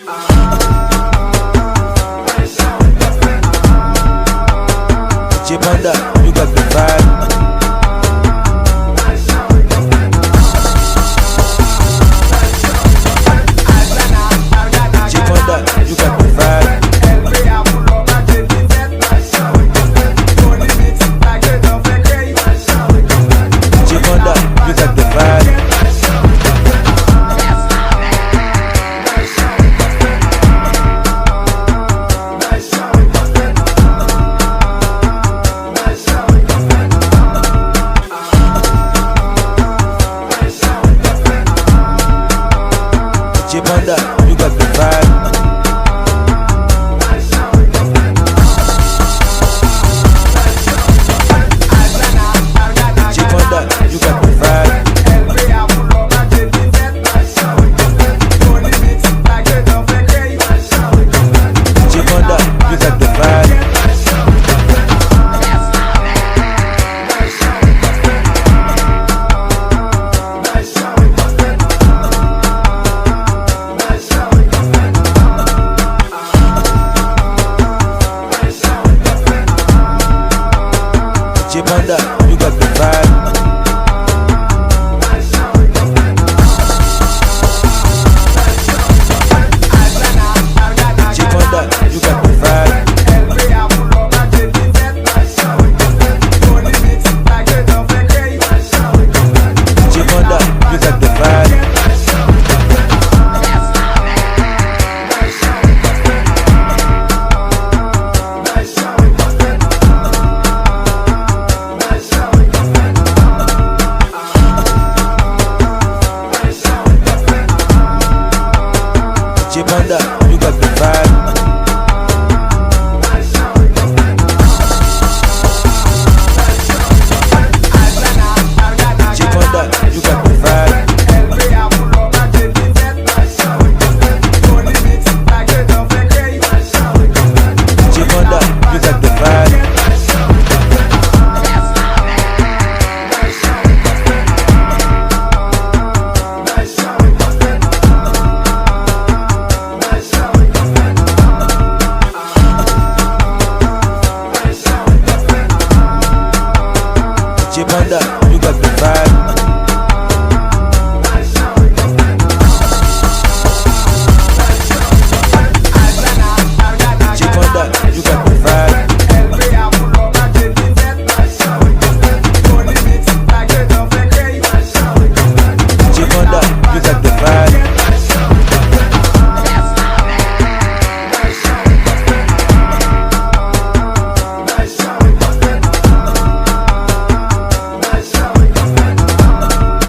Panda, you got the vibe. Panda, you got the vibe. Panda, you got the vibe. Panda, you got the vibe. Panda, you got the vibe. Panda, you got the vibe. Panda, you got the vibe. Panda, you got the vibe. Panda, you got the vibe. Panda, you got the vibe.